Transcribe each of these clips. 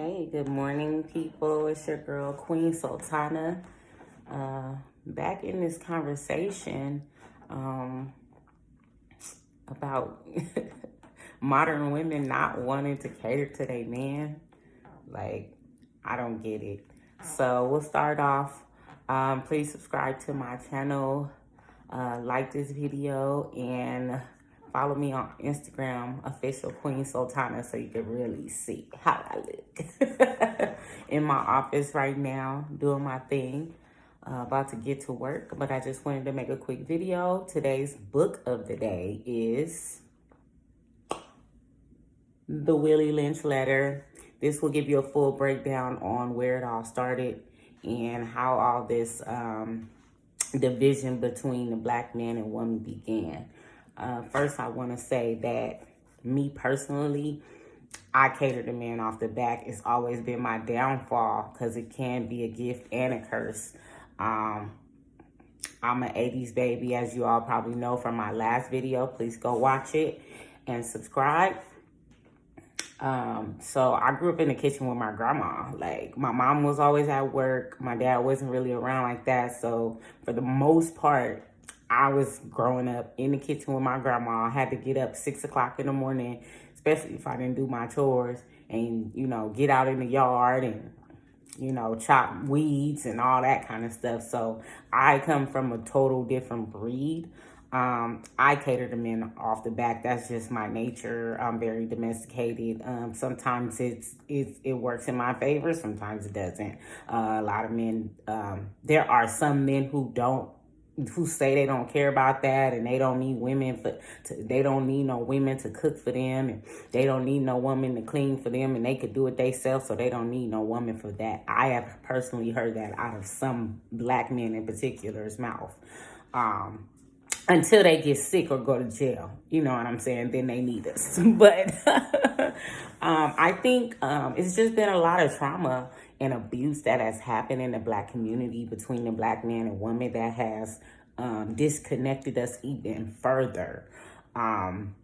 Hey, good morning, people. It's your girl, Queen Sultana. Back in this conversation about modern women not wanting to cater to their man. Like, I don't get it. So we'll start off. Please subscribe to my channel, like this video, and follow me on Instagram, official Queen Sultana, so you can really see how I look. In my office right now, doing my thing. About to get to work, but I just wanted to make a quick video. Today's book of the day is the Willie Lynch letter. This will give you a full breakdown on where it all started and how all this division between the black man and woman began. First, I want to say that me personally, I cater to men off the back. It's always been my downfall because it can be a gift and a curse. I'm an 80s baby, as you all probably know from my last video. Please go watch it and subscribe. So I grew up in the kitchen with my grandma. Like, my mom was always at work. My dad wasn't really around like that. So for the most part, I was growing up in the kitchen with my grandma. I had to get up 6 o'clock in the morning, especially if I didn't do my chores, and, get out in the yard and, chop weeds and all that kind of stuff. So I come from a total different breed. I cater to men off the back. That's just my nature. I'm very domesticated. Sometimes it works in my favor. Sometimes it doesn't. A lot of men, there are some men who say they don't care about that, and they don't need women they don't need no women to cook for them, and they don't need no woman to clean for them, and they could do it themselves, so they don't need no woman for that. I have personally heard that out of some black men in particular's mouth. Until they get sick or go to jail, you know what I'm saying? Then they need us. But I think it's just been a lot of trauma and abuse that has happened in the black community between the black man and woman that has disconnected us even further. And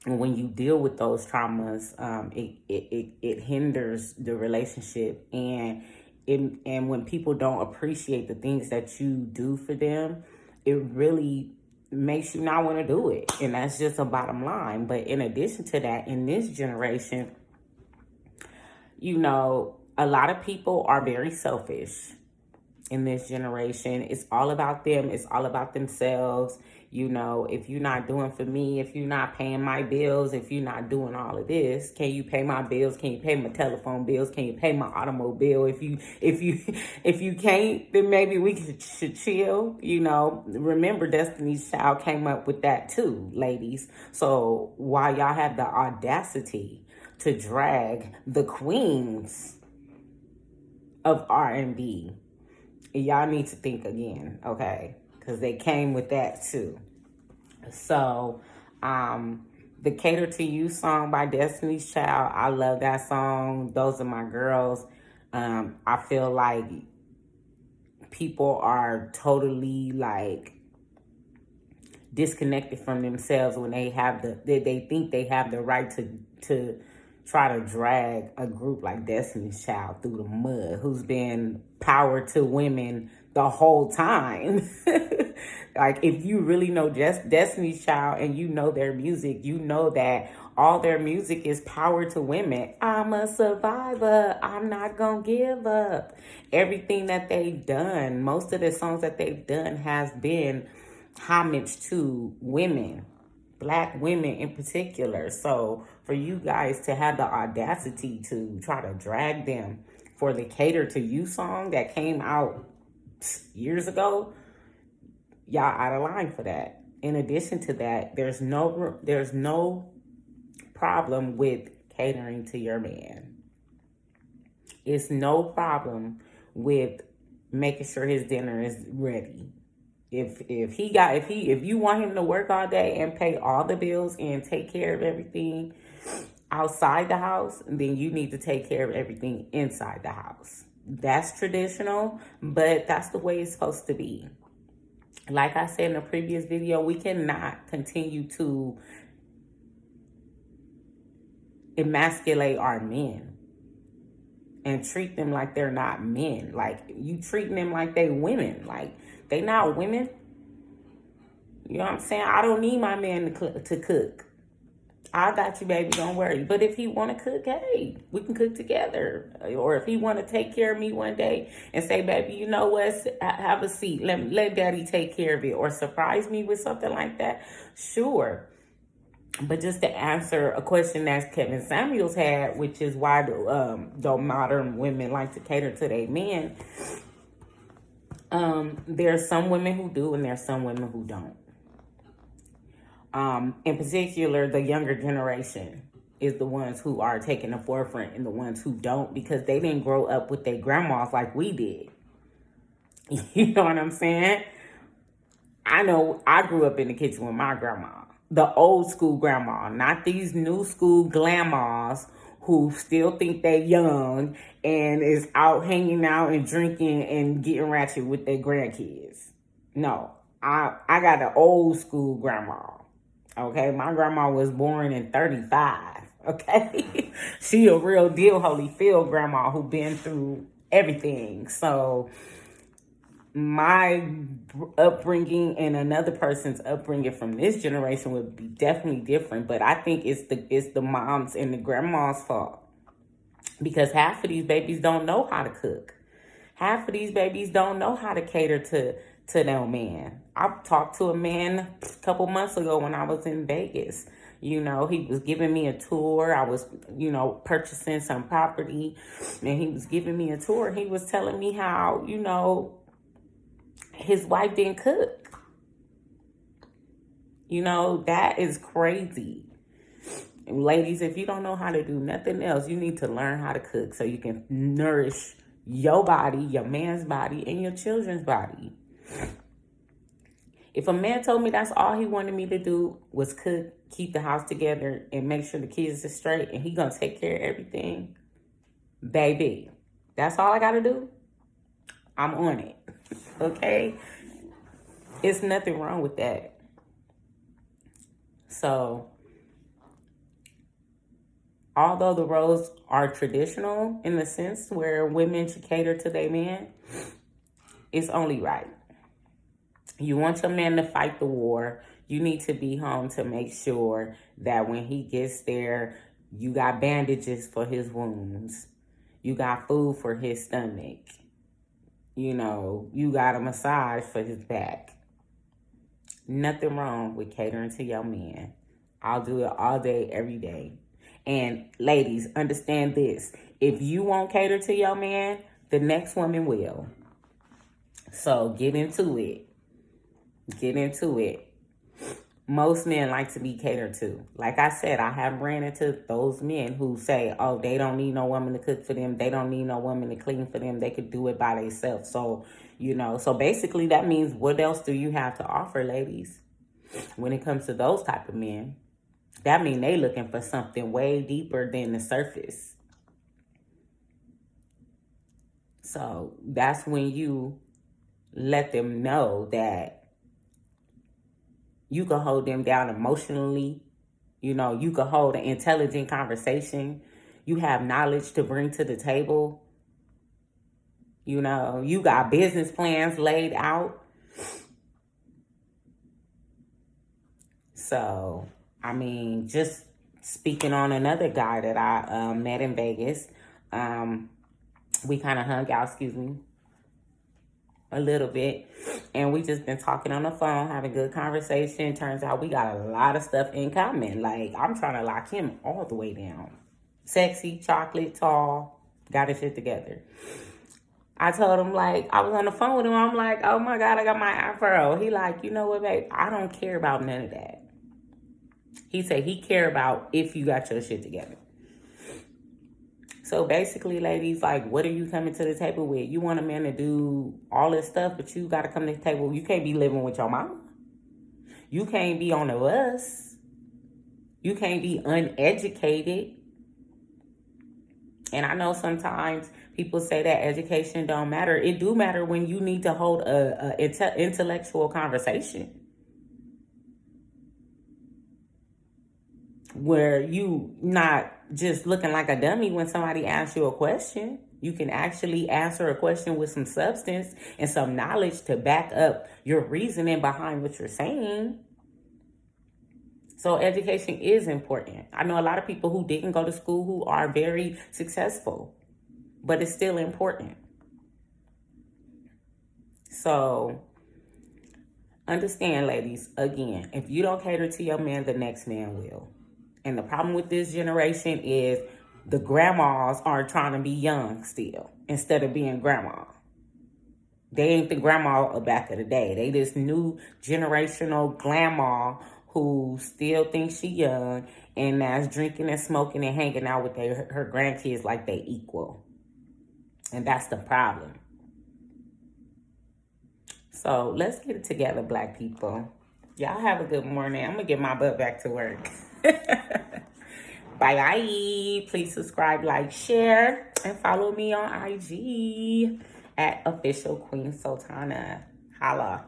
when you deal with those traumas, it hinders the relationship, and when people don't appreciate the things that you do for them, it really makes you not want to do it. And that's just a bottom line. But in addition to that, in this generation, a lot of people are very selfish in this generation. It's all about them. It's all about themselves. If you're not doing for me, if you're not paying my bills, if you're not doing all of this, can you pay my bills? Can you pay my telephone bills? Can you pay my automobile? If you can't, then maybe we should chill. Remember, Destiny's Child came up with that too, ladies. So while y'all have the audacity to drag the queens of R&B, y'all need to think again, okay? Because they came with that too. So, the Cater to You song by Destiny's Child, I love that song. Those are my girls. I feel like people are totally disconnected from themselves when they think they have the right to try to drag a group like Destiny's Child through the mud, who's been power to women the whole time. Like, if you really know Destiny's Child and you know their music, you know that all their music is power to women. I'm a survivor. I'm not gonna give up. Everything that they've done, most of the songs that they've done has been homage to women, black women in particular. So for you guys to have the audacity to try to drag them for the Cater to You song that came out years ago, y'all out of line for that. In addition to that, there's no problem with catering to your man. It's no problem with making sure his dinner is ready. If you want him to work all day and pay all the bills and take care of everything outside the house, then you need to take care of everything inside the house. That's traditional, but that's the way it's supposed to be. Like I said in the previous video, we cannot continue to emasculate our men. and treat them like they're not men. Like, you treating them like they women. Like, they not women. You know what I'm saying? I don't need my man to cook. I got you, baby. Don't worry. But if he want to cook, hey, we can cook together. Or if he want to take care of me one day and say, baby, you know what? Have a seat. Let daddy take care of it. Or surprise me with something like that. Sure. But just to answer a question that Kevin Samuels had, which is why do modern women like to cater to their men? There's some women who do, and there's some women who don't. In particular, the younger generation is the ones who are taking the forefront and the ones who don't, because they didn't grow up with their grandmas like we did. You know what I'm saying? I know I grew up in the kitchen with my grandma. The old school grandma, not these new school grandmas who still think they young and is out hanging out and drinking and getting ratchet with their grandkids. No, I got an old school grandma. Okay, my grandma was born in 35. Okay, she a real deal Holyfield grandma who been through everything. So my upbringing and another person's upbringing from this generation would be definitely different. But I think it's the moms and the grandma's fault, because half of these babies don't know how to cook. Half of these babies don't know how to cater to their man. I talked to a man a couple months ago when I was in Vegas. You know, he was giving me a tour. I was, purchasing some property, and he was giving me a tour. He was telling me how, his wife didn't cook. That is crazy. Ladies, if you don't know how to do nothing else, you need to learn how to cook so you can nourish your body, your man's body, and your children's body. If a man told me that's all he wanted me to do was cook, keep the house together, and make sure the kids are straight, and he gonna take care of everything, baby, that's all I gotta do, I'm on it. Okay? It's nothing wrong with that. So, although the roles are traditional in the sense where women should cater to their man, it's only right. You want your man to fight the war, you need to be home to make sure that when he gets there, you got bandages for his wounds. You got food for his stomach. You got a massage for his back. Nothing wrong with catering to your man. I'll do it all day, every day. And ladies, understand this. If you won't cater to your man, the next woman will. So get into it. Get into it. Most men like to be catered to. Like I said, I have ran into those men who say, oh, they don't need no woman to cook for them. They don't need no woman to clean for them. They could do it by themselves. So, so basically that means, what else do you have to offer, ladies? When it comes to those type of men, that means they looking for something way deeper than the surface. So that's when you let them know that you can hold them down emotionally. You can hold an intelligent conversation. You have knowledge to bring to the table. You got business plans laid out. So, just speaking on another guy that I met in Vegas, we kind of hung out, a little bit, and we just been talking on the phone, having good conversation. Turns out we got a lot of stuff in common. Like, I'm trying to lock him all the way down. Sexy, chocolate, tall, got his shit together. I told him, I was on the phone with him, I'm like, oh my God, I got my afro. He like, you know what, babe, I don't care about none of that. He said he care about if you got your shit together. So basically, ladies, what are you coming to the table with? You want a man to do all this stuff, but you got to come to the table. You can't be living with your mama. You can't be on the bus. You can't be uneducated. And I know sometimes people say that education don't matter. It do matter when you need to hold a intellectual conversation. where you not just looking like a dummy when somebody asks you a question. You can actually answer a question with some substance and some knowledge to back up your reasoning behind what you're saying. So education is important. I know a lot of people who didn't go to school who are very successful, but it's still important. So understand, ladies, again, if you don't cater to your man, the next man will. And the problem with this generation is the grandmas are trying to be young still instead of being grandma. They ain't the grandma of back of the day. They this new generational grandma who still thinks she young and that's drinking and smoking and hanging out with her grandkids like they equal. And that's the problem. So let's get it together, Black people. Y'all have a good morning. I'm going to get my butt back to work. Bye-bye. Please subscribe, like, share, and follow me on IG at Official Queen Sultana. Holla.